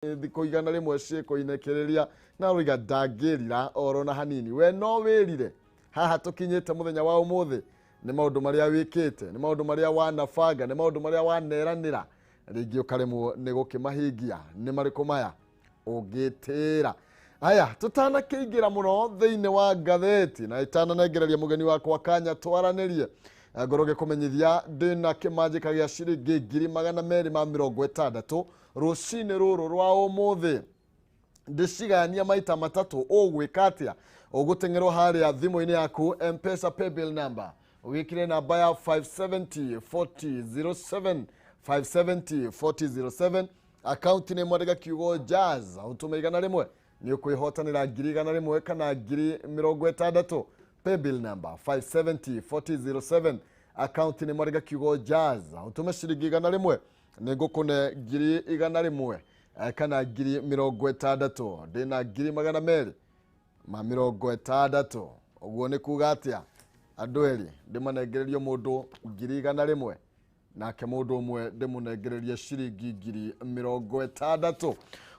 thiko igana rimwe ciiko inekereria na ruiga ndangirira orona hanini we no wirire haha tukinyite muthenya wa umuthi ni maundu maria wikite ni maundu maria wanabanga ni maundu maria waneranira ringi ukaremwo ni gukimahingia ni mariku maya ugitira aya tutana kiingira muno thiini wa ngatheti na itana nengereria mugeni wakwa kanya twaranirie ngoroge kumenyithia ndina kimanjika gia ciringi 260 rucini ruru rwa umuthi ndicigania maita matatu ugwika atia ugutengerwo haria thimu-ini yaku M-Pesa paybill number ugikire namba ya 5704007 5704007 account ni mwandika kiugo jazz utume igana rimwe ni ukwihotanira 100 kana 60 paybill number 5704007 account ni mwandika kiugo jazz utume ciringi igana rimwe ni ngukune 100 kana 60 ndina 260 uguo ni kuga atia andu eri ndimanengererio mundu 100 nake mundu umwe ndimunengererie ciringi 60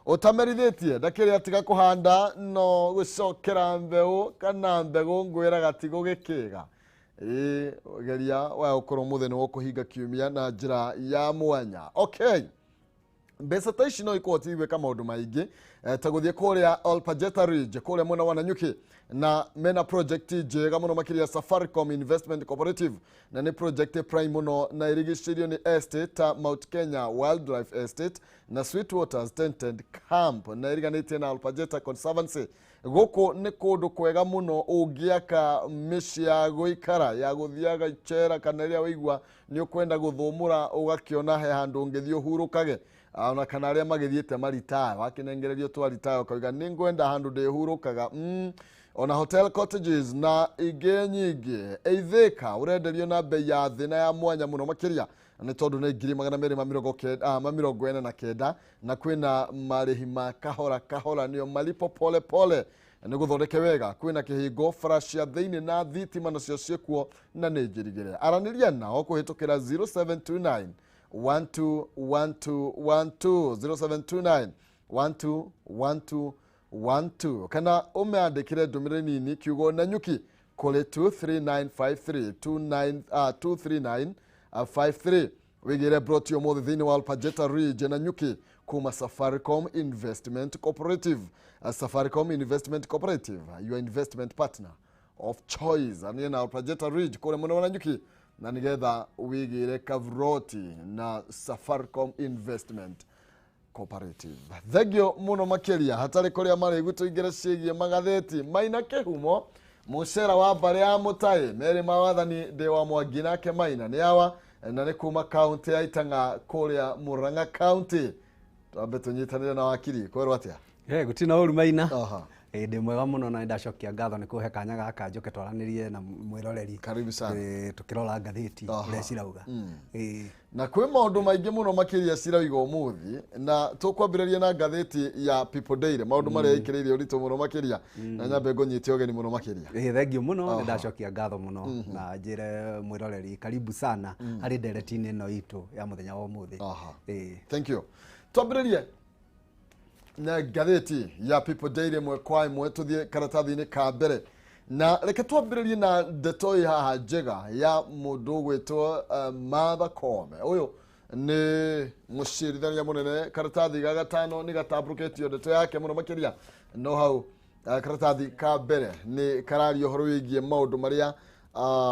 utamerithitie ndakiri atiga kuhanda no gucokera mbeu kana mbegu ngwira gatigo gikiga geria wa ukoro mutheni wo kuhinga kiumia na njira ya mwanya. Okay, mbesa ta ici no ikoti gwika maundu maingi ta guthie kuria Olpajeta Ridge kuria mwena wa Nanyuki na mena project njega muno makiria Safaricom Investment Cooperative na ni project prime muno na irigicirio ni estate Mount Kenya Wildlife Estate na Sweetwaters Tented Camp na iriganitie na Olpajeta Conservancy. Guku ni kundu kwega muno ungiaka mici ya guikara ya guthiaga icera kana ria wigwa ni ukwenda guthumura ugakiona he handu ngithio hurukage ona kana aria magithiete maritaya wakinengererio twaritaya ukauga ningwenda handu ndihurukaga ona hotel cottages na ingi nyingi eithika urenderio na bei ya thina ya mwanya muno makiria ni tondu ni 249 na kwina marihi ma kahora nio malipo pole pole ni guthondeke wega kwina kihingo fresh ya thiini na thitima nacio ciekuo na ni njirigire araniria nao kuhitukira 0729 121212 0729 kana umeandikire ndumire nini kiugo Nanyuki kule 23953 23953 wigire brought you more thini wa Olpajeta Ridge Nanyuki kuma Safaricom Investment Cooperative. Safaricom Investment Cooperative, your investment partner of choice. And na Olpajeta Ridge kule mwana wa Nanyuki na nigetha wigire kavroti na Safaricom Investment Cooperative. Thegio muno makiria hatari kuria mari gutuigire cigie magatheti maina kehumo mucera wa mbare ya mutaye meri mawathani ndi wa Mwangi nake maina ni awa na ni kuma county ya Itanga kuria Murang'a county twambe tunyitanire na wakiri kwero atia gutina uru maina ndi mwega muno na ndacokia ngatho ni kuhe kanya gaka njoke twaranirie na mwiroreri karibu sana tukirora ngatheti ire cirauga na kwi maundu maingi muno makiria cirauga umuthi na tukwambiriria na ngatheti ya People Daily maundu maria ikiriire urito muno makiria na nyambe ngonyite ogeni muno makiria thengio muno ni ndacokia ngatho muno na njire mwiroreri karibu sana hari nderetini ino itu ya muthenya wa umuthi thank you twambiririe na ngatheti ya People Daily mwe kwa imwe tuthie karatathi-ini ka mbere na reke twambiririe na ndeto haha njega ya mundu gwitwo Martha Koome. Uyu ni mucirithania munene karatathi ga gatano ni gatamburuketio ndeto yake muno makiria no hau karatathi ka mbere ni karario horo wigie maundu maria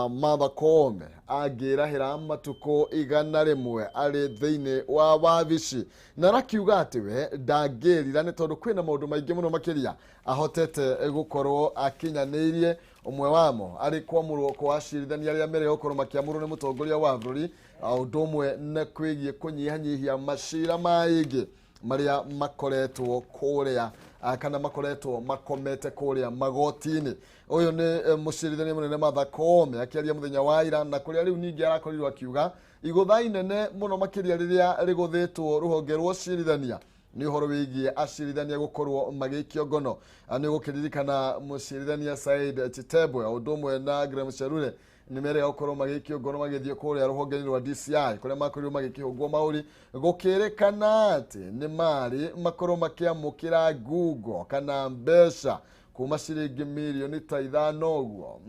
Martha Koome agirahira matuko 100 ari thiini wa wabici na rakiuga ati we ndangirira ni tondu kwina maundu maingi muno makiria ahotete gukorwo akinyanirie umwe wamo ari kwamurwo kwa cirithania ria mere gukorwo makiamurwo ni mutongoria wa bururi undu umwe na kwigie kunyihanyihia macira maingi maria makoretwo kuria kana makoretwo makomete kuria magotini. Uyu ni mucirithania munene Martha Koome akiaria muthenya wa ira na kuria riu ningi arakorirwo akiuga igutha inene muno makiria riria riguthitwo ruhonge rwo cirithania ni uhoro wigie acirithania gukorwo magikio ngono ni gukiririkana mucirithania Said Chitebwe undu umwe na Graham Cherure nĩ mere gũkorwo magĩkio ngono magĩthiĩ kũrĩa rũhonge-inĩ rwa DCI kũrĩa makorirwo magĩkĩhũngwo maũri gũkĩrĩkana atĩ nĩ marĩ makorwo makĩamũkĩra ngungo kana mbeca kuma ciringi mirioni ta 5 ũguo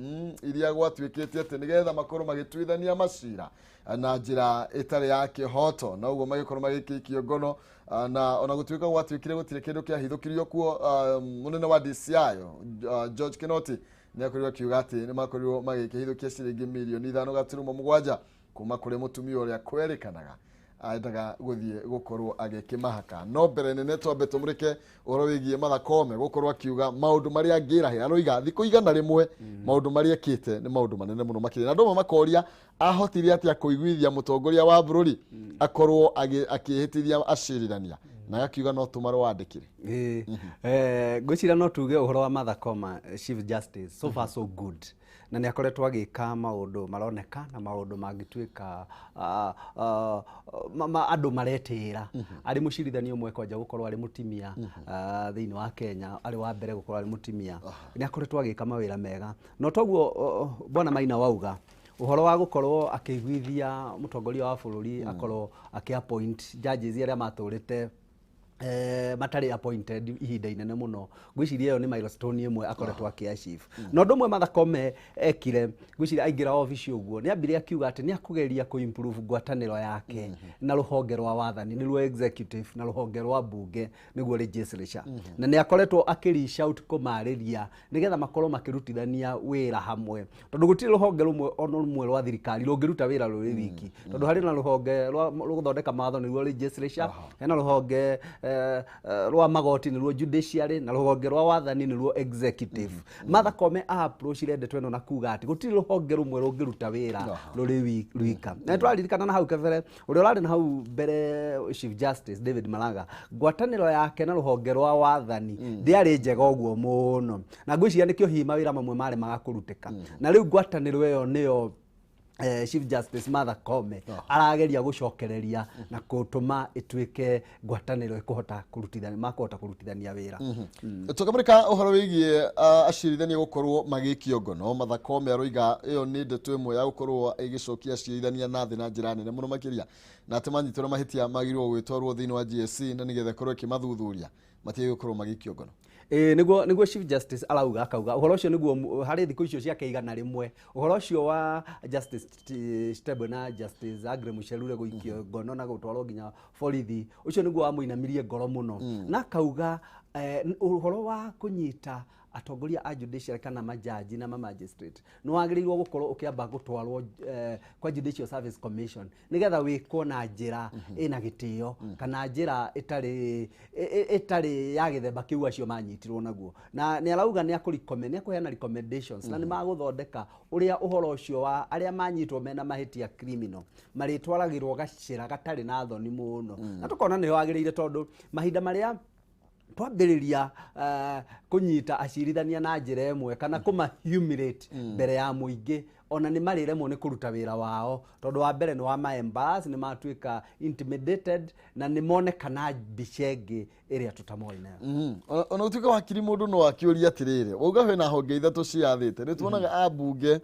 iria gwatuĩkĩte atĩ nĩgetha makorwo magĩtuithania macira na njĩra ĩtarĩ ya kĩhoto na ũguo magĩkorwo magĩkĩikio ngono na ona gũtuĩka gwatuĩkire gũtirĩ kĩndũ kĩahithũkirio kuo mũnene wa DCI George Kinoti nĩ akorirwo akiuga atĩ nĩ makorirwo magĩkĩhithũkia ciringi mirioni 5.7 kuma kũrĩ mũtumia ũrĩa kwerĩkanaga aendaga gũthiĩ gũkorwo agĩkĩmahaka no mbere nene twambe tũmũrĩke ũhoro wĩgiĩ Martha Koome gũkorwo akiuga maũndũ marĩa angĩrahĩra aroiga thikũ igana rĩmwe maũndũ marĩa ekĩte nĩ maũndũ manene mũno makĩria na andũ amwe makoria ahotire atĩa kũiguithia mũtongoria wa bũrũri akorwo akĩhĩtithia acirithania na akiuga no tũmarũ wandĩkire ngwĩciria no tuge ũhoro wa Martha Koome Chief Justice so far so good na nĩ akoretwo agĩka maũndũ maroneka na maũndũ mangĩtuĩka andũ maretĩra arĩ mũcirithania ũmwe kwanja gũkorwo arĩ mũtimia thĩinĩ wa Kenya arĩ wa mbere gũkorwo arĩ mũtimia nĩ akoretwo agĩka mawĩra mega no toguo Bwana Maina wauga ũhoro wa gũkorwo akĩiguithia mũtongoria wa bũrũri akorwo akĩappoint judges arĩa matũrĩte matari appointed ihinda inene muno gwiciria iyo ni milestone imwe akoretwo akiachieve no ndumwe Martha Koome ekire gwiciria aingira office uguo ni ambire akiuga ati ni akugeria ku improve ngwataniro yake na ruhonge rwa wathani ni rwa executive na ruhonge rwa bunge niguo legislature na ni akoretwo akiri out kumariria nigetha makorwo makirutithania wira hamwe tondu gutiri ruhonge rumwe rumwe rwa thirikari rungiruta wira ruri wiki tondu hari na ruhonge rwa guthondeka matho niguo legislature hena ruhonge rwa magoti nĩruo judiciary na rũhonge rwa wathani nĩruo executive Martha Koome approach irendetwo ĩno na kuga atĩ gũtirĩ rũhonge rumwe rũngĩruta wĩra rũrĩ wika na twaririkana na hau kabere ũrĩa ũrarĩ na hau mbere Chief Justice David Maraga ngwatanĩro yake na rũhonge rwa wathani ndĩarĩ njega ũguo mũno na ngwĩciria nĩkĩo hihi mawĩra mamwe marĩ magakũrutĩka na rĩu ngwatanĩro ĩyo nĩyo Chief Justice Martha Koome arageria gucokereria na gutuma ituike ngwataniro ikuhota kurutithania wira tukamurika uhoro wigie acirithania gukorwo magikio ngono Martha Koome aroiga iyo ni ndeto imwe ya gukorwo igicokia acirithania na thina njira nene muno makiria na atemanyitwo mahitia magirwo gwitwarwo thiini wa GSC na nigetha korwo kimathuthuria matie gukorwo magikio ngono niguo Chief Justice arauga akauga uhoro ucio niguo hari thikũ icio ciake igana rimwe uhoro ucio wa Justice Stable na Justice Aggrey Muchelule guikio ngono na gutwarwo nginya borithi ucio niguo amuinamirie ngoro muno na akauga uhoro wa kunyita atongoria a judiciary kana majaji na magistrate no agĩrĩirwo gũkorwo ũkĩamba gũtwarwo kwa Judicial Service Commission nigetha wĩkwo na njĩra ĩna gĩtĩo kana njĩra ĩtarĩ ya gĩthemba kĩu acio manyitirwo naguo na nĩ arauga nĩ akũrecommend nĩ akũheana recommendations na nĩ magũthondeka ũrĩa ũhoro ũcio wa arĩa manyitwo mena mahĩtia criminal marĩtwaragĩrwo gacĩra gatarĩ na thoni mũno na tũkona nĩho agĩrĩire tondũ mahinda marĩa twambĩrĩria kunyita acirithania na njĩra ĩmwe kana humiliate mbere ya mũingĩ ona nĩ marĩremwo nĩ kũruta wĩra wao tondũ wa mbere nĩ wa members nĩ matuĩka intimidated na nĩ monekana mbica ĩrĩa tũtamoĩ nayo ona ũtuĩka wakiri mũndũ no akĩũria atĩrĩrĩ wauga hena honge ithatũ ciathĩte nĩ tuonaga ambunge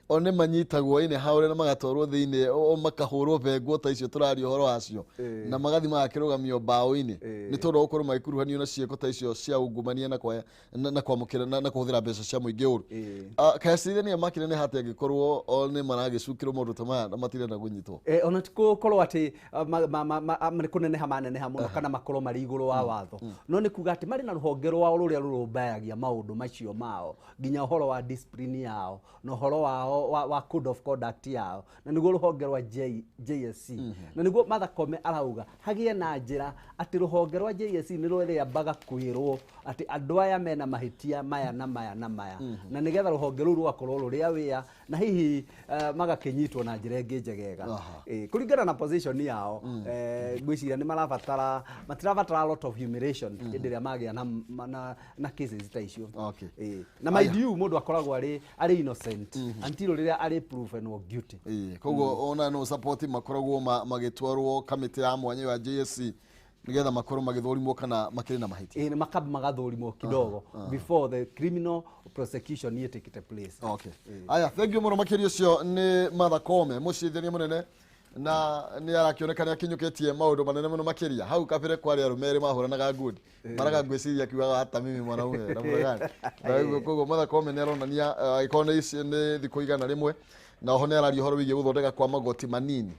one manyitagwo ine haure na magatwarwo thiini makahurwo bengwo ta icio turario horo wacio na magathi magakĩrũgamio bao-inĩ nĩ tondũ gũkorwo magĩkuruhanio na ciĩko ta icio cia ungumania na kwamũkĩra na kũhũthĩra mbeca cia mũingĩ ũru kayacirithania makĩnene hati angĩkorwo nĩ maragĩcukĩrwo maũndũ ta maya na matirĩ na kũnyitwo ona tikorwo atĩ kũneneha maneneha mũno kana makorwo marĩ igũrũ wa watho no nĩ kuga atĩ marĩ na rũhonge rwao rũrĩa rũrũmbayagia maũndũ macio mao nginya ũhoro wa discipline yao na ũhoro wao wa code of conduct yao na niguo ruhonge rwa JSC na niguo Martha Koome arauga hagie na njira ati ruhonge rwa JSC ni rũrĩa baga kwirwo ati andũ aya mena mahitia maya na maya na maya na nigetha ruhonge rũu rũgakorwo rũrĩa wĩa na hihi magakinyitwo na njira ĩngĩ njegega kũringana na position yao gwĩciria nĩ matirabatara a lot of humiliation hĩndĩ ĩrĩa magĩa na cases ta icio na mind you mũndũ akoragwo arĩ innocent until rĩrĩa arĩ proven or guilty koguo ona no support makoragwo magĩtwarwo kamĩtĩ ya mwanya ya JSC nigetha makorwo magithurimwo kana makiri na mahiti ni makaba magathurimwo kidogo before the criminal prosecution take place. Okay. Aya, thank you muno makiri ucio ni Martha Koome mucithania munene na ni arakionekana akinyuketie maundu manene muno makiria hau kabire kwari arumeri mahuranaga good maraga gwiciria kiugaga hata mimi mwanaume na muragani na kogo Martha Koome ni aronania ikone ici ni thiko igana rimwe na oho ni arario horo wigie guthondeka kwa magoti manini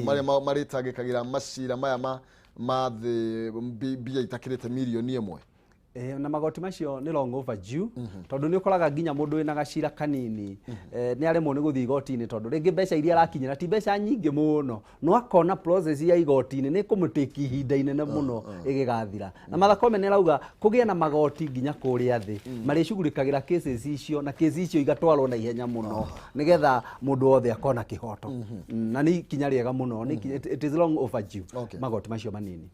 maria maritangikagira macira maya ma the bia itakirite milioni imwe na magoti macio ni long overdue tondu ni ukoraga nginya mundu wina gacira kanini ni aremwo ni guthii igoti-ini tondu ringi mbeca iria arakinyira ti mbeca nyingi muno no akona process ya igoti-ini ni kumutiki ihinda inene muno igigathira na Martha Koome ni arauga kugie na magoti nginya kuria thi mari cugurikagira cases icio na cases icio igatwarwo na ihenya muno nigetha mundu wothe akona kihoto na ni kinya riega muno it is long overdue magoti macio manini.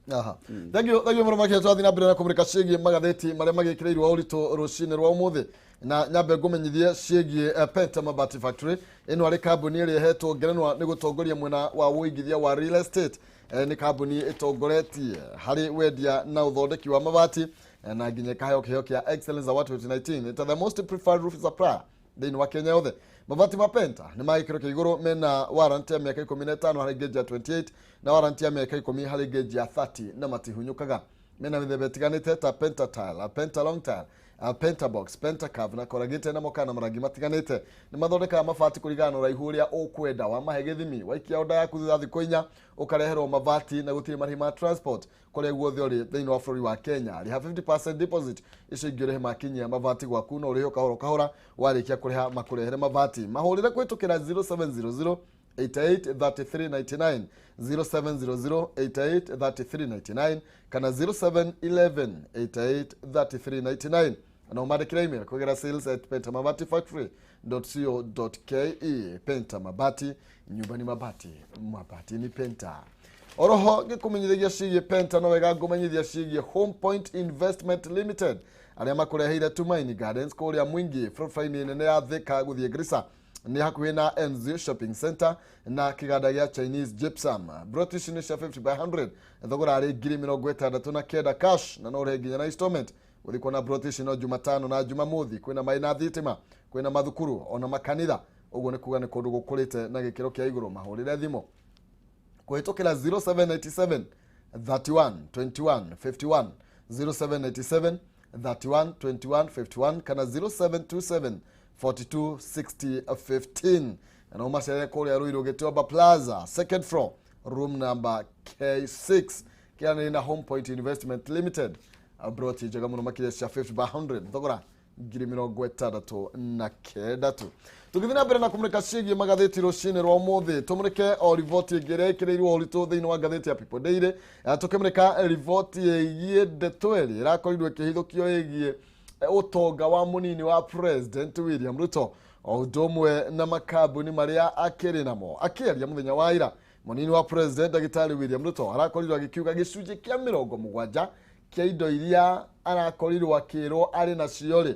Thank you muno makia twathina mbere na kumurika ciĩgiĩ Magathiti maria magikirirwo ũritũ rũcinĩ rwa ũmũthĩ na nyambe ngumenyithie ciĩgiĩ Penta Mabati Factory ino ari kambuni ĩrĩa ihetwo ngerenwa nĩ gũtongoria mwena wa ũigithia wa real estate ni kambuni ĩtongoretie harĩ wendia na ũthondeki wa mabati na nginya kaheo kĩheo kĩa Excellence Award 2019 it's the most preferred roof supplier thĩinĩ wa Kenya yothe. Mabati ma Penta nĩ ma gĩkĩro kĩa igũrũ mena warranty ya mĩaka 15 harĩ geji ya 28 na warranty ya mĩaka 10 harĩ geji ya 30 na matihunyũkaga. Mena mĩthemba ĩtiganĩte ta Penta Tile, Penta Long Tile, Penta Box, Penta Curve na corrugated na mokana marangi matiganĩte. Nĩ mathondekaga mabati kũringana na ũraihu ũrĩa ũkwenda wa mahe gĩthimi. Waikia oda yaku thutha thikũ 4 ũkareherwo mabati na gũtirĩ marĩhi ma transport kũrĩa guothe ũrĩ thĩinĩ wa bũrũri wa Kenya. Rĩha 50% deposit icio ingĩrĩhe makinyia mabati gwaku no ũrĩhe kahora kahora warĩkia kũrĩha makũrehere mabati. Mahũrĩre kũhĩtũkĩra 0700 883399 0700 883399 kana 0711 na umandikira email kugera sales@pentamabati.co.ke. Penta Mabati, nyumbani mabati, mabati ni Penta. Oroho ngikumenyithia ciĩgiĩ Penta no wega ngumenyithia ciĩgiĩ Home Point Investment Limited arĩa makureheire Tumaini Gardens kũrĩa Mwingi floor-ine nene ya Thika gũthiĩ Garissa ni hakuhĩ na MZ Shopping Center na kiganda gĩa Chinese Gypsum. British ni 50 by 100 thogora arĩ 69 cash na no ũrĩhe nginya na installment. Ũthikwo na British no Jumatano na Jumamothi kwĩna maĩ na thitima kwĩna mathukuru ona makanitha ũguo nĩ kuga nĩ kũndũ gũkũrĩte na gĩkĩro kĩa igũrũ. Mahũrĩre thimũ kũhĩtũkĩra 0797 31 21 51 0797 31 21 51 kana 0727 426015 na umacere kũrĩa Ruiru Gĩtũmba Plaza second floor room number K6 kiana na Home Point Investment Limited abroad njega muno makĩria cia 50 by 100 thogora 69 tugithina mbere na kumurika ciĩgiĩ magathĩti rũcinĩ rwa ũmũthĩ tumurike o riboti ĩngĩ ĩkĩrĩirwo ũritũ thĩinĩ wa ngathĩti ya People Daily tukĩmurika riboti ĩgiĩ ndeto ĩrĩa ĩrakorirwo ĩkĩhithũkio ĩgiĩ utonga wa munini wa President William Ruto o ũndũ ũmwe na makambuni marĩa akĩrĩ namo. Akĩaria mũthenya wa ira munini wa President Dagitari William Ruto arakorirwo agĩkiuga gĩcunjĩ kĩa 70 kĩa indo iria arakorirwo akĩrwo arĩ nacio rĩ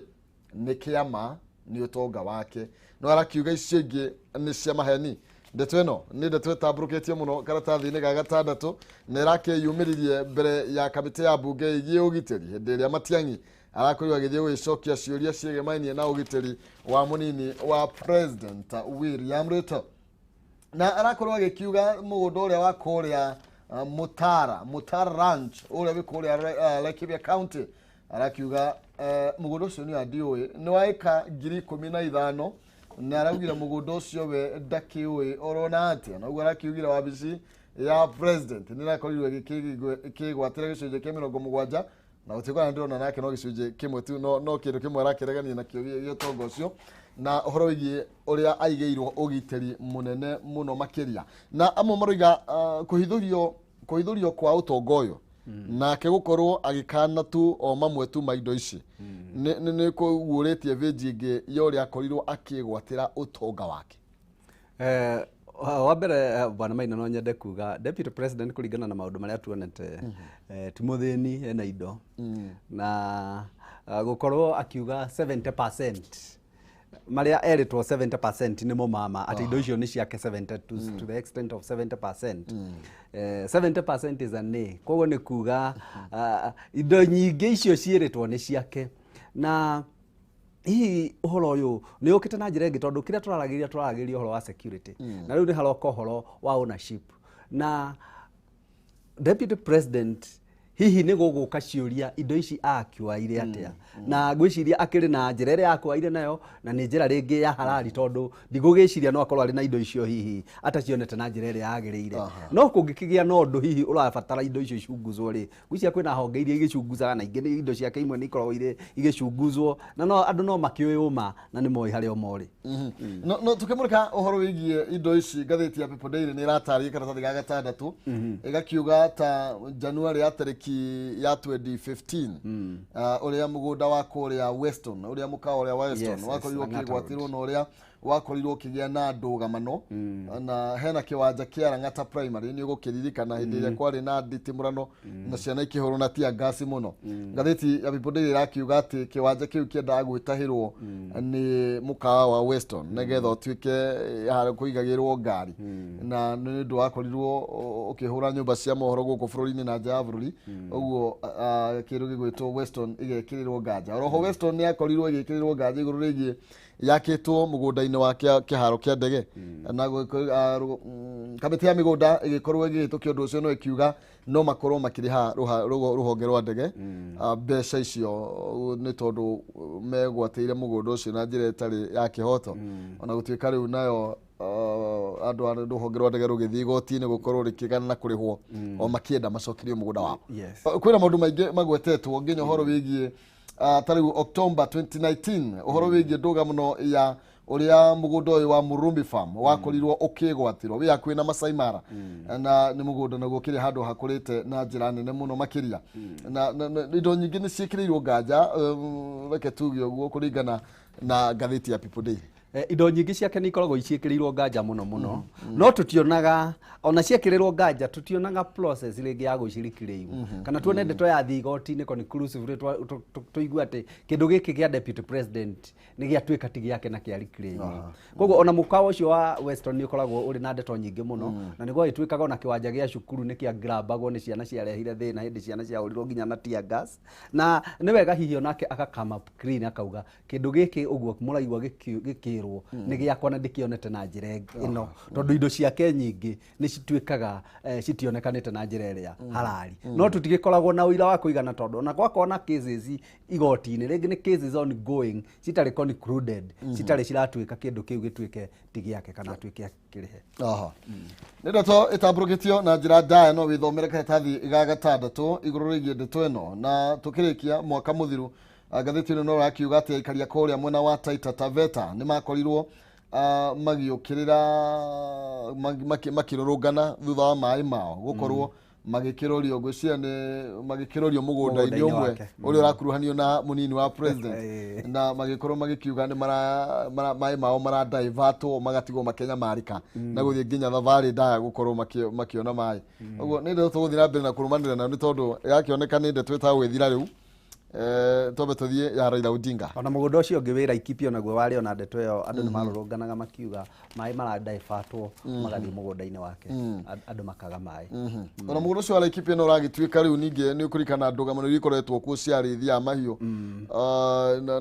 nĩ kĩama nĩ utonga wake no arakiuga icio ingĩ nĩ cia maheni. Ndeto ĩno nĩ ndeto ĩtambũrũkĩtio mũno karatathi-inĩ ga gatandatũ na ĩrakĩyumĩririe mbere ya kamĩtĩ ya mbunge ĩgiĩ ũgitĩri hĩndĩ ĩrĩa Matiang'i arakorirwo agĩthiĩ gwĩcokia ciũria ciĩgemainie na ũgitĩri wa munini wa President William Ruto na arakorwo agĩkiuga mũgũnda ũrĩa wa kũrĩa Mutara Ranch ũrĩa wĩ kũrĩa Laikipia County arakiuga mũgũnda ũcio nĩ adiũĩ nĩ wa eka 15,000 na araugire mũgũnda ũcio we ndakĩũĩ orona atĩa na ũguo arakiugire wabici ya President nĩ arakorirwo ĩkĩgwatĩra gĩcunjĩ kĩa 70 na ũtigana ndĩrona nake no gĩcunjĩ kĩmwe tu no kĩndũ kĩmwe arakĩregania na kĩo ũtonga ũcio na ũhoro wĩgiĩ ũrĩa aigĩirwo ũgitĩri mũnene mũno makĩria na amwe maroiga kũhithũrio kwa ũtonga ũyũ nake gũkorwo agĩkana tu o mamwe tu ma indo ici nĩ kũguũrĩtie vĩnji ĩngĩ ya ũrĩa akorirwo akĩgwatĩra ũtonga wake. Wa mbere bwana Maina no nyende kuga Deputy President kũringana na maũndũ marĩa tuonete ti mũthĩni ena indo na gũkorwo akiuga 70% maria eritwo 70% nimo mama ati indo icio ni ciake 70 to the extent of 70%. 70% is a nay. Koguo ni kuga indo nyingi icio cieritwo ni ciake. Na hihi uhoro uyu ni ukite na njira ingi tondu kiria turaragiria uhoro wa security. Na riu ni haroka uhoro wa ownership. Na Deputy President hihi ni guguka ciuria indo ici akiwaire atia na gwiciria akiri na njira ria akwaire nayo na ni njira ringi ya halali tondu ndigugiciria no akorwo ari na indo icio hihi atacionete na njira ria yagirire no kungikigia no ndu hihi urabatara indo icio icunguzwo ri gwiciria kwina honge iria igicunguzaga na ingi ni indo ciake imwe ni ikoragwo ire igicunguzwo na no andu no makiuyuma na ni moi haria mori no tukimurika uhoro wigie indo ici gatheti ya People Daily ni ratari karatathi ga gatandatu igakiuga ta January ya tariki ya 2015 uria mugunda wa kuria Weston uria mukao uria Weston wakorirwo kigwatirwo no uria wakorirwo kigia na ndugamano na hena kiwanja kia Lang'ata Primary ni gukiririkana hindi iria kwari na nditimurano na ciana ikihoro na tia gasi muno gatheti ya People Daily rakiuga ati kiwanja kiu kiendaga gwitahirwo ni mukao wa Weston negetha utuike hara kuigagirwo ngari na ni ndu wakorirwo ukihura nyumba cia mohoro guku bururi-ini na nja ya bururi uguo kiru gigwitwo Weston igekirirwo nganja oroho Weston ni akorirwo igekirirwo nganja iguru rigi yakitwo mugunda-ini wa kiharo kia ndege na kamiti ya migunda igikorwo igitukio ndu ucio no ikiuga no makorwo makiriha ruhonge rwa ndege mbeca icio ni tondu megwateire mugunda ucio na njira itari ya kihoto ona gutuika riu nayo andu a ruhonge rwa ndege rugithii goti-ini gukorwo rikigana na kurihwo o makienda macokirio mugunda wao kwina maundu maingi magwetetwo nginya horo wigie tariu October 2019 uhoro wigie ndugamano ya uria mugunda uyu wa Murumbi Farm wakorirwo ukigwatirwo wi hakuhi na Masai Mara na ni mugunda naguo kiri handu hakurite na njira nene muno makiria na indo nyingi ni ciikirirwo nganja reke tuge uguo kuringana na gatheti ya People Daily. Indo nyingi ciake ni ikoragwo icikirirwo nganja muno no tutionaga ona ciikirirwo nganja tutionaga process ringi ya gucirikiriu kana tuone ndeto ya thigoti-ini conclusive tuigua ati kindu giki gia Deputy President ni giatuika ti giake na kiarikiriu koguo ona mukao ucio wa Western ni ukoragwo uri na ndeto nyingi muno na niguo ituikaga ona kiwanja gia cukuru ni kia grabagwo ni ciana ciarehire thina hindi ciana ciaurirwo nginya na tear gas na ni wega hihi onake akakama clean akauga kindu giki uguo muraigwa giki ni giakwa na ndikionete na njira ino tondu indo ciake nyingi ni cituikaga citionekanite na njira iria halali no tutigikoragwo na uira wa kuigana tondu na gwakona cases igoti-ini ringi ni cases ongoing citari concluded citari ciratuika kindu kiu gituike ti giake kana tuike kirihe ni ndeto itamburukitio na njira ndaya no withomere karatathi ga gatandatu iguru rigie ndeto ino na tukirikia mwaka muthiru gatheti no rakiuga ati aikaria kuria mwena wa Taita Taveta ni makorirwo magiukirira makirurungana thutha wa mai mao gukorwo magikirorio gwiciria ni magikirorio mugunda-ini umwe uri urakuruhanio na munini wa president na magikorwo magikiuga ni mai mao mara divertwo magatigwo makenya marika na guthie nginya thavari ndaya gukorwo makiona mai uguo ni ndeto tuguthira mbere na kurumanira na ni tondu yakioneka ni ndeto ita gwithira riu tobe tuthie ya Raila Odinga ona mugunda ucio ungi wira ikipio naguo wari ona ndeto iyo andu ni marurunganaga makiuga mai mara divertwo magathi mugunda-ini wake andu makaga mai ona mugunda ucio wari ikipio no ragituika riu ningi ni ukurikana ndugamano ikoretwo ku ciarithia mahiu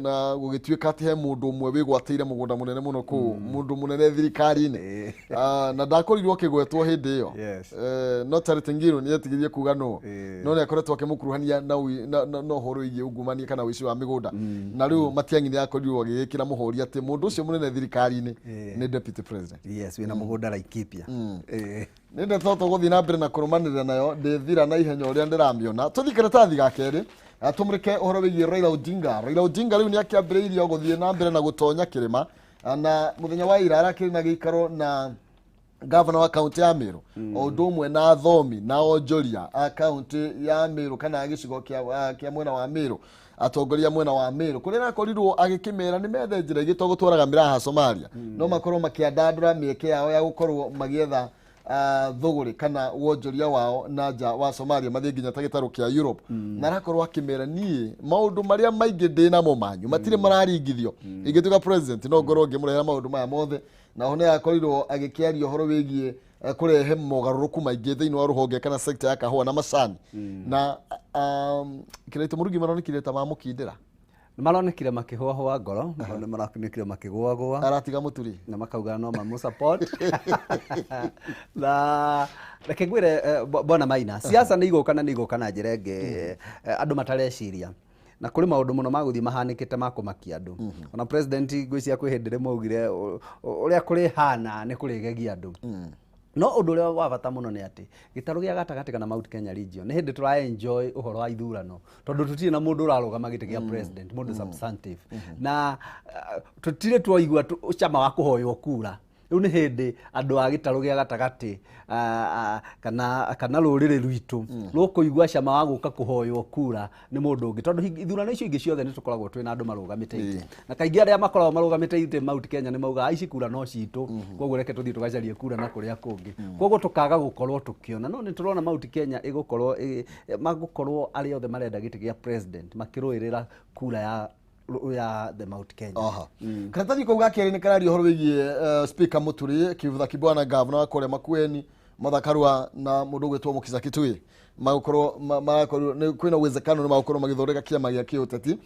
na gugituika ati he mundu umwe wigwateire mugunda munene muno ku mundu munene thirikari-ini na ndakorirwo kigwetwo hindi iyo no Charity Ngilu ni yetigirie kuga no ni akoretwo akimukuruhania na horo ungumania kana wici wa migunda na riu matiang'ini akorirwo agikira muhori ati mundu ucio munene thirikari-ini ni Deputy President wina mugunda Laikipia ni ndeto tuguthii na mbere na kurumanirira nayo ndithira na ihenya uria ndiramiona tuthii karatathi ga keri tumurike uhoro wigie Raila Odinga riu ni akiambiriirie guthii na mbere na gutonya kirima na muthenya wa ira arakiri na gikaro na Governor wa county ya Meru odumwe na athomi na onjoria a county ya Meru kana gicigo kia mwena wa Meru atongoria mwena wa Meru kuri nakorirwo agikimera ni methe njira igitogutwaraga miraha Somalia no makorwo makiandandura mieke yao ya gukorwo magietha thogore kana wonjoria wao na nja wa Somalia mathiĩ nginya ta gĩtarũ kĩa Europe na arakorwo akĩmera niĩ maũndũ marĩa maingĩ ndĩ namo manyu matirĩ mararingithio ingĩtuĩka president no ngorwo ngĩmũrehera maũndũ maya mothe na ho nĩ akorirwo agĩkĩaria ũhoro wĩgiĩ kurehe mogarũrũku maingĩ thĩinĩ wa rũhonge kana sector ya kahũa na macani na kĩraitũ mũrugi maronekire ta mamũkindĩra maronekire makĩhũahũa ngoro nĩ maronekire makĩgũagũa aratiga mũturi na makauga no mamu support na reke ngwĩre bona Maina siasa nĩ igũka na njĩra ĩngĩ andũ matareciria na kũrĩ maũndũ mũno magũthiĩ mahanĩkĩte ma kũmakia andũ ona president ngwĩcia kwĩ hĩndĩ rĩmwe augire ũrĩa kũrĩ hana nĩ kũrĩgegia andũ no ũndũ ũrĩa wa bata mũno nĩ atĩ gĩtarũ gĩa gatagatĩ kana Mount Kenya region nĩ hĩndĩ tũra enjoy ũhoro wa ithurano tondũ tũtirĩ na mũndũ ũrarũgama gĩtĩ gĩa president mũndũ substantive na tũtirĩ twaigua cama wa kũhoywo kura rĩu nĩ hĩndĩ andũ a gĩtarũ gĩa gatagatĩ kana rũrĩrĩ rwitũ rũkũigua cama wa gũka kũhoywo kura nĩ mũndũ ũngĩ tondũ ithurano icio ingĩ ciothe nĩ tũkoragwo twĩna andũ marũgamĩte itĩ na kaingĩ arĩa makoragwo marũgamĩte itĩ Mount Kenya nĩ mauga ici kura no citũ koguo reke tũthiĩ tũgacarie kura na kũrĩa kũngĩ koguo tũkaga gũkorwo tũkĩona no nĩ tũrona Mount Kenya magũkorwo arĩa othe marenda gĩtĩ gĩa president makĩrũĩrĩra kura ya the Mount Kenya. Karatathi kau gakeri nĩ kararia ũhoro wĩgiĩ speaker Mũturi Kivutha Kibwana governor wa kũrĩa Makueni Mathakarua na mũndũ ũgwĩtwo Mũkiza Kitui magũkorwo kwĩna uwezekano nĩ magũkorwo magĩthondeka kĩama gĩa kĩũteti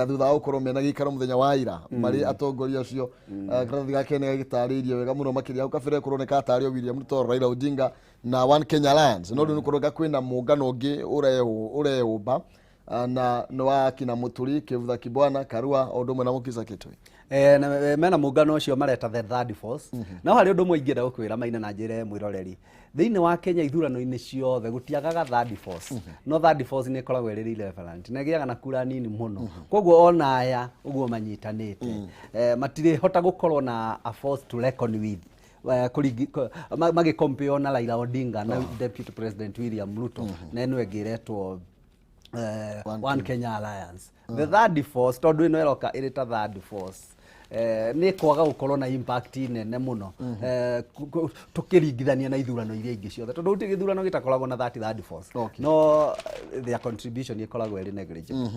thutha wa gũkorwo mena gĩikaro mũthenya wa ira marĩ atongoria acio karatathi gake nĩ gagĩtarĩirie wega mũno makĩria hau kabere kũroneka atarĩo William Ruto Raila Odinga na One Kenya Alliance no rĩu nĩ kũroneka kwĩna mũngano ũngĩ ũreũmba na wa kina Mũturi Kivutha Kibwana Karua o ũndũ ũmwe na Mũkiza Kitui mena mũngano ũcio mareta the third force na harĩ ũndũ ũmwe ingĩenda gũkwĩra Maina na njĩra mwĩroreri thĩinĩ wa Kenya ithurano-inĩ ciothe gũtiagaga third force no third force nĩ ĩkoragwo ĩrĩ irrelevant na ĩgĩaga na kura nini mũno koguo ona aya ũguo manyitanĩte matirĩhota gũkorwo na a force to reckon with magĩcompare na Raila Odinga na Deputy President William Ruto na ĩno ĩngĩretwo One Kenya Alliance the third force tondũ ĩno ĩroka ĩrĩ ta third force nĩ kwaga gũkorwo na impact nene mũno tũkĩringithania na ithurano iria ingĩ ciothe tondũ gũtirĩ gĩthurano gĩtakoragwo na third force no their contribution ĩkoragwo ĩrĩ negligible.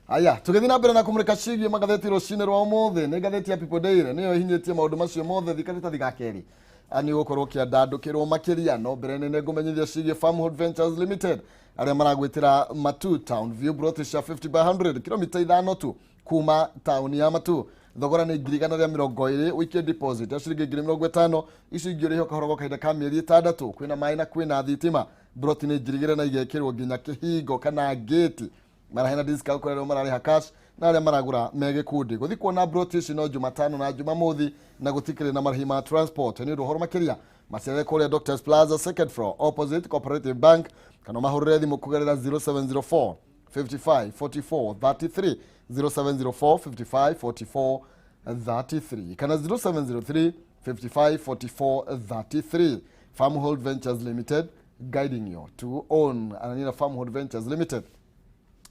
Aya tũgĩthiĩ na mbere na kũmũrĩka ciĩgiĩ magathĩti rũcinĩ rwa ũmũthĩ nĩ ngathĩti ya People Daily nĩyo ĩhinyĩtie maũndũ macio mothe thikatĩtathi gakeri ani gũkorwo kĩandandũkĩrwo makĩria no mbere nene ngũmenyithia ciĩgiĩ Farmhood Ventures Limited arĩa maragwĩtĩra Matu Town View Brotisha 50/100 kilomita 5 tu kuma tauni ya Matu thogora nĩ 120 wikie deposit ya ciringi 50 icio ingĩ ũrĩho kahoro kahinda ka mĩeri 6 kwĩna maĩ na kwĩna thitima broti nĩ 200 na igekĩrwo nginya kĩhingo kana gate marahena discount kũrĩa mararĩha cash na arĩa maragũra megĩkundi gũthiĩ kuona broti ici no Jumatano na Jumamothi na gũtikĩrĩ na marĩhi ma transport nĩ ũndũ ũhoro makĩria maciare kũrĩa Doctors Plaza second floor opposite Cooperative Bank kana mahũrĩre thimũ kũgerera 0704 55 44 33 0704 55 44 33 kana 0703 55 44 33 Farmhold Ventures Limited guiding you to own ananina Farmhold Ventures Limited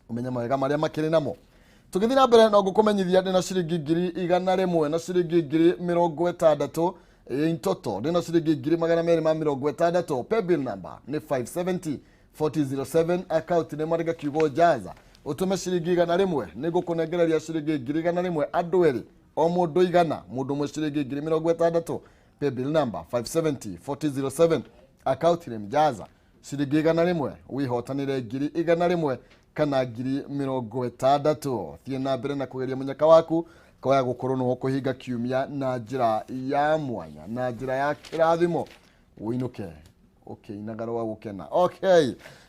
umenya mawega marĩa makĩrĩ namo tũgĩthiĩ na mbere no ngũkũmenyithia ndĩ na ciringi 100 na ciringi 60 intoto ndĩ na ciringi 260 pay bill number nĩ 570 4007 account nĩ marĩga kiugo jaza utume ciringi 100 nĩ ngũkũnengereria ciringi 100 andũ erĩ o mũndũ igana mũndũ ũmwe ciringi 60 pay bill number 570 4007 account nĩ mjaza ciringi 100 wihotanire 100 kana 60 thiĩ na mbere na kũgeria mũnyaka waku koya gũkorwo no kũhinga kiumia na njĩra ya mwanya na njĩra ya kĩrathimo uinuke inaga wa gũkena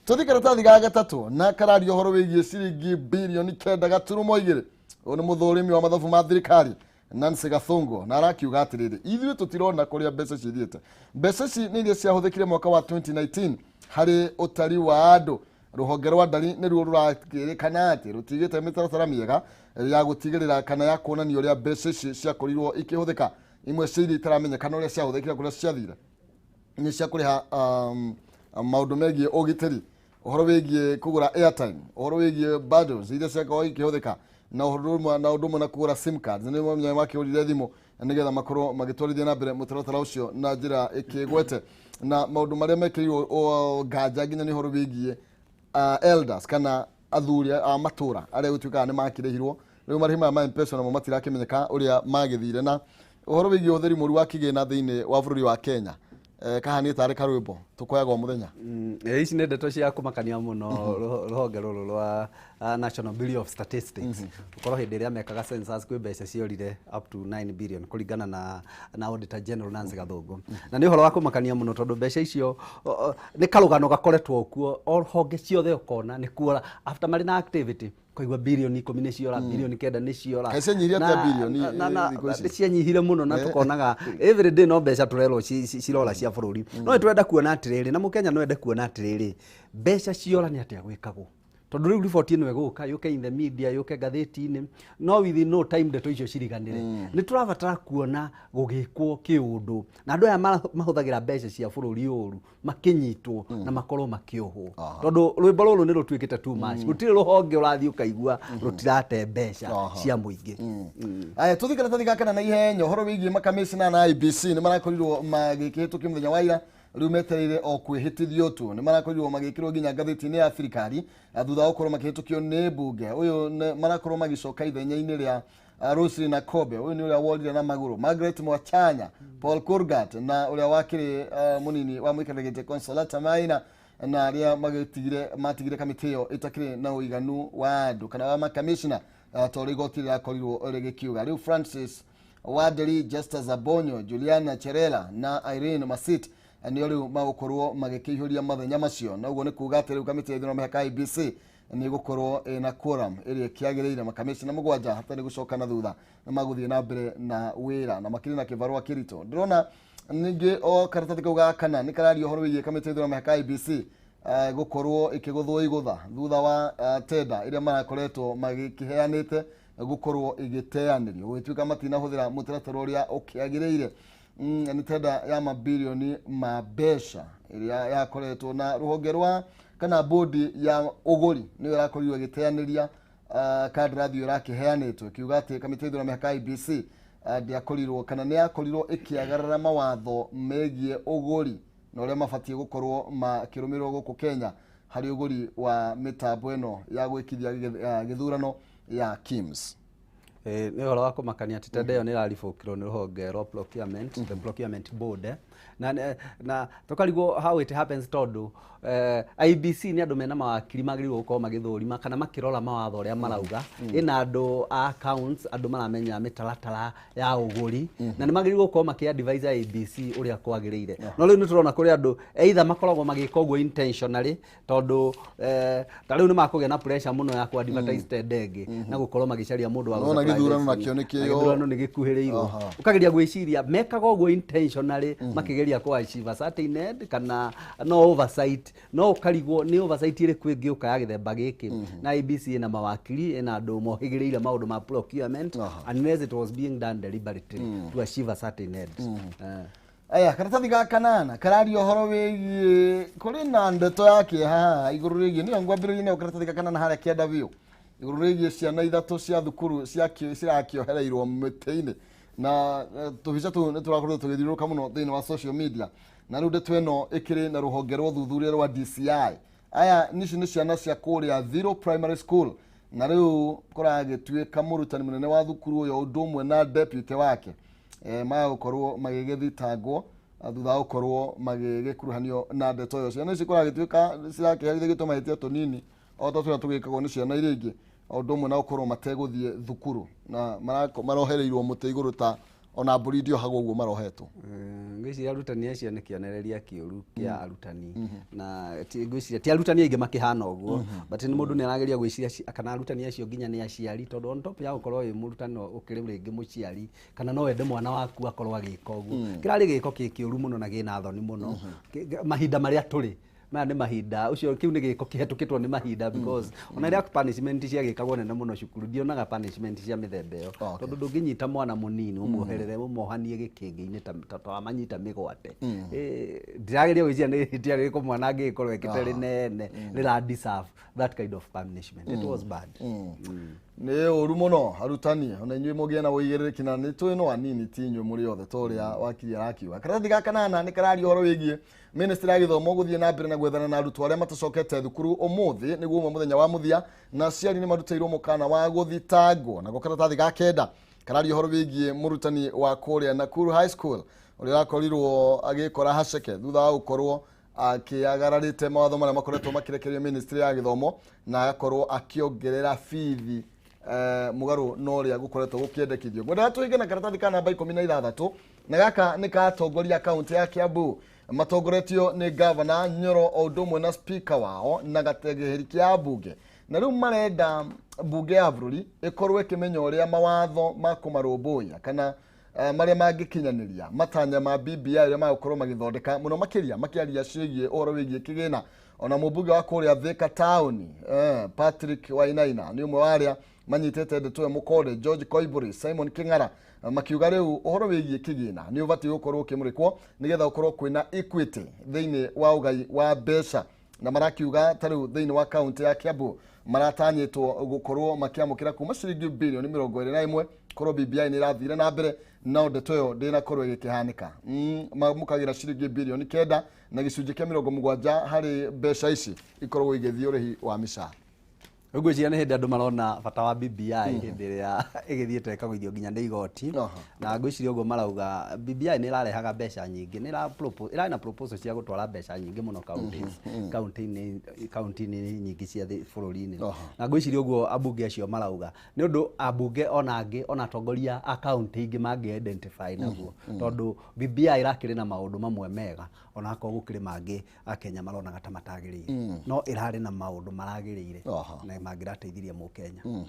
tũthi karatathi ga gatatũ na kararia ũhoro wĩgiĩ ciringi bilioni 9.2 ũyũ nĩ mũthũrĩmi wa mathabu ma thirikari Nancy Gathungu na arakiuga atĩrĩrĩ ithuĩ tũtirona kũrĩa mbeca cithiĩte mbeca ici nĩ iria ciahũthĩkire mwaka wa 2019 harĩ ũtari wa andũ rũhonge rwa ndari nĩruo rũrakĩrĩkana atĩ rũtigĩte mĩtaratara mĩega ya gũtigĩrĩra kana ya kuonania ũrĩa mbeca ici ciakorirwo ikĩhũthĩka imwe cia iria itaramenyekana ũrĩa ciahũthĩkire kũrĩa ciathire nĩ cia kũrĩha maũndũ megiĩ ũgitĩri ũhoro wĩgiĩ kũgũra airtime ũhoro wĩgiĩ bundles iria ciakorwo ikĩhũthĩka na ũndũ ũmwe na kũgũra sim cards nĩ mwanya makĩhũrire thimũ nĩgetha makorwo magĩtwarithia na mbere mũtaratara ũcio na njĩra ĩkĩgwete na maundu maria mekirirwo nganja nginya ni horo bigie elders kana athuri a matura aria gutuika ni makirihirwo riu marihima ma M-Pesa na matirakimenyeka uria magithire na uhoro bigie utheri muri wa kigina thiini wa bururi wa Kenya kahani tare karwimbo tukoyaga muthenya ici nä ndeto cia kumakania muno ruhonge ruru rwa National Bureau of Statistics ukorwo hindi ria mekaga census kwi mbeca ciorire up to 9 billion kuringana na Auditor General Nancy Gathungu na nä uhoro wa kumakania muno tondu mbeca icio nä karugano gakoretwo kuo o honge ciothe ukona nä kuora after mari na activity koigwa bilioni 10 nĩ ciora bilioni 9 nĩ ciora kaise nyiria ta bilioni nĩ cianyihire muno na tukonaga every day no mbeca turelo cirora cia bururi no twenda kuona atiriri na mukenya no ende kuona atiriri mbeca ciora nĩ atia gwikagwo tondu riu report ino eguka yuke in the media yuke gatheti-ini no within no time ndeto icio ciriganire ni turabatara kuona gugikwo kiundu na andu aya mahuthagira mbeca cia bururi uru makinyitwo na makorwo makiohwo tondu rwimbo ruru ni rutwikite too much gutire ruhonge urathi ukaigua rutirate mbeca cia muingi aya tuthikana kana na ihenya horo wigie makamishina na IBC ni marakorirwo magikihitukia muthenya wa ira riu metereire o kwihitithio tu ni marakorirwo magikirwo ginya gatheti-ini ya thirikari thutha gukorwo makihitukio ni mbunge uyu marakorwo magicoka ithenya-ini ria Rosary na Kobe uyu ni uria worire na maguru Margaret Mwachanya Paul Kurgat na uria wakiri munini wa mwikirigite Consolata Maina na aria matigire kamiti iyo itakire na uiganu wa andu kana wa makamishina tori igoti ria korirwo rigikiuga riu Francis Waderi Justus Abonyo Juliana Cherela na Irene Masit ni riu magukorwo magikihuria mathenya macio na uguo ni kuga ati riu kamiti ya ithurano ya IBC ni gukorwo na quorum iri kiagiriire makamishina mugwanja hatari gucoka na thutha na maguthie na mbere na wira na makiri na kibarua kirito ndirona ningi o karatathi kauga kana ni karario horo wigie kamiti ya ithurano ya IBC gukorwo ikiguthwo igutha thutha wa tenda iria marakoretwo magikiheanite gukorwo igiteanirio gwituika matina huthira mutaratara uria ukiagiriire ni tenda ya mabilioni mabesha iria yakoretwo na ruhonge rwa kana bodi ya uguri ni irakorirwo igiteaniria kandrathi irakiheanitwo kiuga ati kamiti ya ithurano ya IBC ndiakorirwo kana ni yakorirwo ikiagarara mawatho megie uguri na uria mabatie gukorwo makirumirwo guku Kenya hari uguri wa mitambo eno ya gwikithia githurano ya KIMS ni horo wa kumakania ati tenda iyo ni raribukirwo ni ruhonge rwa procurement the procurement board na tukarigwo how it happens tondu IBC ni andu mena mawakiri magirwo gukorwo magithurima kana makirora mawatho uria marauga ina andu accounts andu maramenya mitaratara ya uguri na ni magirwo gukorwo makiadvise IBC uria kwagiriire no riu ni turona kuri andu either makoragwo magika uguo intentionally tondu ta riu ni makugia na pressure muno ya ku advertise tendenge na gukorwo magicaria mundu wa gutha githurano na kionekio githurano ni gikuhiriirwo ukageria gwiciria mekaga uguo intentionally makigeria kwa achieve certain end kana no oversight no ukarigwo ni oversight ire kwingi ukaya githemba giki na IBC na mawakiri ina andu mohigiriire maundu ma procurement unless it was being done deliberately to achieve a certain end aya karatathi ga kanana karario horo wigie kuri na ndeto yake haha iguru rigie ni ngwambiririe ni karatathi ga kanana haria kienda biu iguru rigie ciana ithatu cia thukuru cirakiohereirwo mite-ini na tubica tu ni turakorwo tugithiruruka muno thiini wa social media na riu ndeto eno ikiri na ruhonge rwa thuthuria rwa DCI aya nici ni ciana cia kuria Zero Primary School na riu kuragituika murutani munene wa thukuru uyo undu umwe na deputy wake magakorwo magigithitangwo thutha gukorwo magigikuruhanio na ndeto iyo ciana ici kuragituika cirakiherithia gituma hitia tunini o ta turia tugikagwo ni ciana iria ingi undu umwe na gukorwo mateguthie thukuru na marohereirwo muti iguru ta ona mburi ndio hago uguo marohetwo ngwiciria arutani acio ni kionereria kiuru kia arutani na ngwiciria ti arutani aingi makihana uguo but ni mundu ni arageria gwiciria kana arutani acio nginya ni aciari tondu on top ya gukorwo wi murutani ukiri ringi muciari kana no wende mwana waku akorwo agika uguo kirari giko kiuru muno na gina thoni muno mahinda maria turi ni mahinda ucio kiu ni giko kihetukitwo ni mahinda because ona ria punishment cia gikagwo nene muno cukuru ndionaga punishment cia mithembe yo tondu ndunginyita mwana munini umuherere umuohanie gikingi-ini ta manyita migwate ndirageria gwiciria ni tiari giko mwana angikorwo ekite rinene rira deserve that kind of punishment it was bad nä å ru må no arutani ona inyuä må gä na wå igä rä rä ki na nä twä no anini ti inyuä må rä othe to rä a wakiri arakiuga karatathi gaka nana nä kararia å horo wä giä ministry ya githomo gå thiä na mbere na gwethana na arutwo arä a matacokete thukuru å må thä nä guo må thenya wa må thia na ciari nä marutä irwo må kana wa gå thitangwo nako karatathi ga kenda kararia å horo wä giä må rutani wa kå rä a Nakuru High School å rä a arakorirwo agä kora haceke thutha wa gå korwo akiagararä te mawatho marĩa makoretwo makirekererio ministry ya githomo na agakorwo akiongerera bithi mugaru no ria gukoretwo gukiendekithio gwenda tuige na karatathi ka namba 16 na gaka ni katongoria kaunti ya Kiambu matongoretio ni governor Nyoro o ndumwe na speaker wao na gategeheri kia bunge na riu marenda bunge ya bururi ikorwo ikimenya uria mawatho makumarumbuya kana maria mangikinyaniria matanya ma BBI iria magukorwo magithondeka muno makiria makiaria ciĩgie ũhoro wĩgiĩ kĩgĩna ona mũmbunge wa kũrĩa Thika Town Patrick Wainaina nĩ ũmwe wa arĩa manyitĩte ndeto ĩyo mũkonde George Koimburi Simon King'ara makiuga rĩu ũhoro wĩgiĩ kĩgĩna nĩ ũbatiĩ gũkorwo ũkĩmũrĩkwo nĩgetha ũkorwo kwĩna equity thĩinĩ wa ũgai wa mbeca na marakiuga tarĩu thĩinĩ wa kaunti ya Kiambu maratanyĩtwo gũkorwo makiamũkĩra kuma ciringi bilioni 21 korwo BBI nĩ ĩrathire na mbere no ndeto ĩyo ndĩnakorwo ĩgĩkĩhanĩka mamũkagĩra ciringi bilioni 9 na gĩcunjĩ kĩa 70 harĩ mbeca ici ikorwo igĩthiĩ ũrĩhi wa mĩcara Uguo cia nĩ hĩndĩ andũ marona bata wa BBI hĩndĩ ĩrĩa ĩgĩthiĩte ĩkagũithio nginya nĩ igoti na ngwĩciria ũguo marauga BBI nĩ ĩrarehaga mbeca nyingĩ nĩ ĩrarĩ na proposal cia gũtwara mbeca nyingĩ mũno kaunti-inĩ nyingĩ cia bũrũri-inĩ na ngwĩciria ũguo ambunge acio marauga nĩ ũndũ ambunge ona angĩ ona atongoria a kaunti ingĩ mangĩ-identify naguo tondũ BBI ĩrakĩrĩ na maũndũ mamwe mega ona akorwo gũkĩrĩ mangĩ Akenya maronaga ta matagĩrĩire no ĩrarĩ na maũndũ maragĩrĩire na mangĩrateithirie Mũkenya.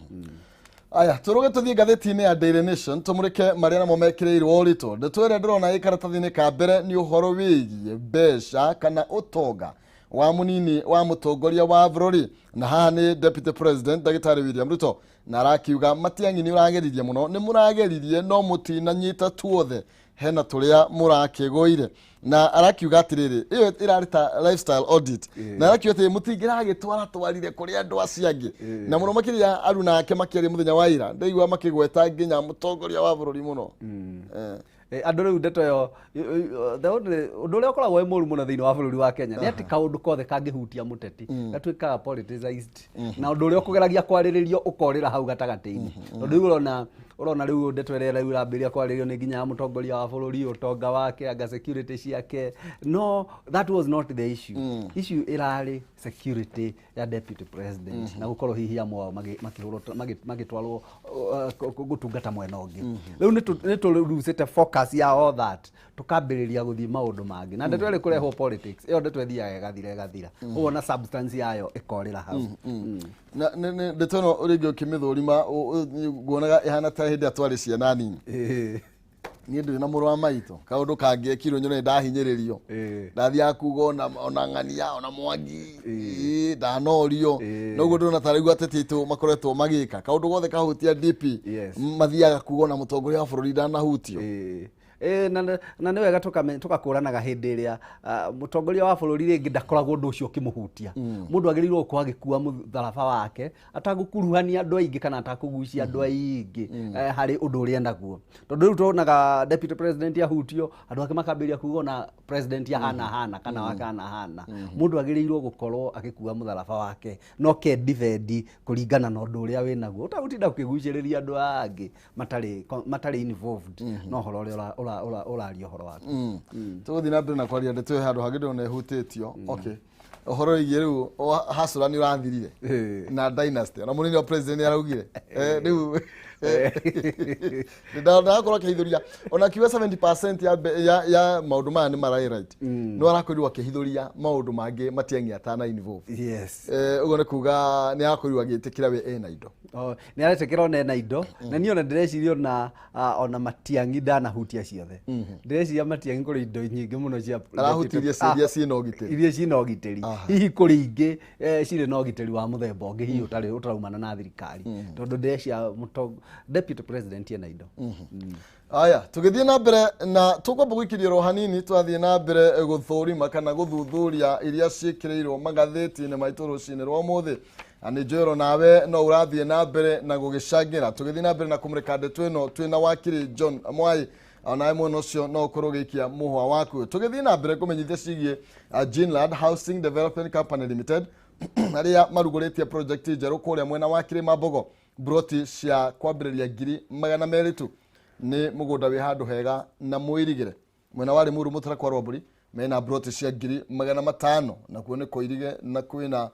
Aya turuge tuthie ngatheti-inĩ ya Daily Nation tumurike maria namo mekireirwo ũritũ ndeto ĩrĩa ndĩrona ĩ karatathi-inĩ ka mbere nĩ ũhoro wĩgiĩ mbeca kana ũtonga wa munini wa mũtongoria wa bũrũri na haha nĩ Deputy President Ndagĩtarĩ William Ruto na arakiuga Matiang'i nĩ ũrageririe mũno nĩ mũrageririe no mũtinanyita tuothe hena tũrĩa mũrakĩgũire na arakiuga atirĩrĩ ĩyo ĩrarita lifestyle audit na arakiuga atĩ mũtingĩragĩtwara twarire kũrĩ andũ acio angĩ na mũno makĩria aruna ake makĩaria mũthenya wa ira ndaigua makĩgweta nginya mũtongoria wa bũrũri mũno andũ rĩu ndeto ĩyo ũndũ ũrĩa ũkoragwo wĩ mũru mũno thĩinĩ wa bũrũri wa Kenya nĩ atĩ kaũndũ kothe kangĩhutia mũteti gatuĩkaga politicized na ũndũ ũrĩa ũkũgeragia kwarĩrĩrio ũkorĩra hau gatagatĩ-inĩ tondũ rĩu urona rĩu ndeto ĩrĩa rĩu ĩrambĩrĩria kwarĩrĩrio nĩ nginya mũtongoria wa bũrũri ũtonga wake anga security ciake no that was not the issue ĩrarĩ security ya deputy president na gũkorwo hihi amwe ao magĩtwarwo gũtungata mwena ũngĩ rĩu nĩ tũrutĩte focus ya all that tukambĩrĩria gũthiĩ maũndũ mangĩ na ndeto ĩrĩ kũrehwo politics ĩyo ndeto ĩthiaga ĩgathira ũguo na substance yayo ĩkorĩra hau na ndeto ĩno rĩngĩ ũkĩmĩthũrima nguonaga ĩhana ta hĩndĩ atwarĩ ciana nini niĩ ndĩ na mũrũ wa maitũ kaũndũ kangĩekirwo nyone ndahinyĩrĩrio ndathiaga kuga ona ng'ania ona Mwangi ndanorio noguo ndĩrona ta rĩu ateti aitũ makoretwo magĩka kaũndũ gothe kahutia DP mathiaga kuga ona mũtongoria wa bũrũri ndanahutio na nĩ wega tũkakũranaga hĩndĩ ĩrĩa mũtongoria wa bũrũri rĩngĩ ndakoragwo ũndũ ũcio ũkĩmũhutia mũndũ agĩrĩirwo gũkorwo agĩkua mũtharaba wake atagũkuruhania andũ aingĩ kana atakũgucia andũ aingĩ harĩ ũndũ ũrĩa naguo tondũ rĩu tuonaga deputy president ahutio andũ ake makambĩrĩria kuga ona president ahana kana wakana mũndũ agĩrĩirwo gũkorwo agĩkua mũtharaba wake no ke defend kũringana na ũndũ ũrĩa wĩ naguo ũtagũtinda ũkĩgucĩrĩria andũ angĩ matarĩ involved no ũhoro ũrĩa ũraria ũhoro waku tũgũthiĩ na mbere na kwaria ndeto ĩyo handũ hangĩ ndĩrona ĩhutĩtio ũhoro wĩgiĩ rĩu hasũra nĩ ũrathirire na dynasty ona mũnini wa president araugire rĩu ndakorwo akĩhithũria ona kiuga 70% ya maũndũ maya nĩ mara right no arakorirwo akĩhithũria maũndũ mangĩ Matiang'i atana involved ũguo nĩ kuga nĩ arakorirwo agĩtĩkĩra we ena indo nĩ aretĩkĩra ona ena indo na niĩ ona ndĩreciria ona Matiang'i ndanahutia ciothe ndĩreciria Matiang'i kũrĩ indo nyingĩ mũno cia arahutirie iria ciĩna ũgitĩri hihi kũrĩ ingĩ cirĩ na ũgitĩri wa mũthemba ũngĩ hihi ũtaraumana na thirikari tondũ ndĩreciria deputy president ena indo aya tugithie na mbere na tukwamba gũikĩrio hanini twathiĩ na mbere gũthũrima kana gũthuthuria iria ciĩkĩrĩirwo magathĩti-inĩ maitũ rũcinĩ rwa ũmũthĩ ani njoro nawe no urathie na mbere na gugicangira tugithie na mbere na kumurika ndeto ino twina wakiri John Mwai ona muno cio no kurugikia muhwa waku tugithie na mbere kumenyithia cigie Jinlad Housing Development Company Limited aria maruguritie project njeru kuria mwena wakiri Mabogo broti cia kwambiriria ngiri 200 tu ni mugunda wi handu hega na muirigire mwena wari muru mutara kwa Rwaburi mena broti cia ngiri 500 na kuone koirige na kwina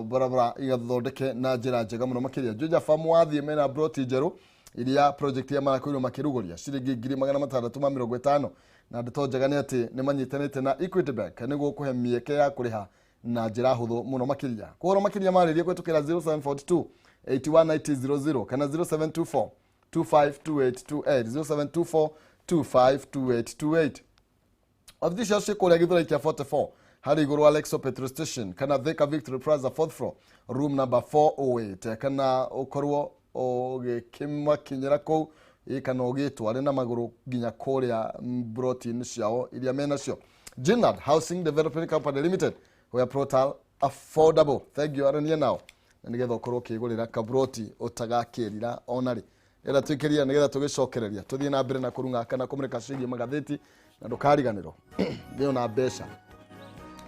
barabara igathondeke na njira njega muno makiria Juja Farm wathie mena broti njeru iria project ya marakwiro makiruguria ciringi 650 na ndeto njega ni ati ni manyitanite na Equity Bank niguo kuhe mieke ya kuriha na njira huthu muno makiria kuhoro makiria maririe kwetukira 0742 819000 kana 0724 252828 0724 252828 Official kuria githura kia 44 hari iguru Alexo Petrol Station kana Thika Victory Plaza 4th floor room number 408 kana ukorwo ogikimwa kinyira kou ikana ogitware na maguru ginya kuria protein ciao iria mena cio Jinlad Housing Development Company Limited where portal affordable thank you arania now nigetha ukorwo kigurira kabroti utagakirira onari era twikiria nigetha tugicokereria tuthie na mbere na kurunga kana kumurika cigie magathiti na ndukariganirwo ndio na mbeca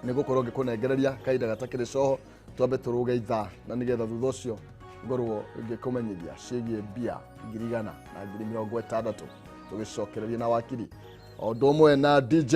nigukorwo ngikunengereria kaida gatakire coho twambe turuge itha na nigetha thutha ucio ngorwo ngikumenyithia cigie bia 100 na 60 tugicokereria na wakiri o ndomwe na DJ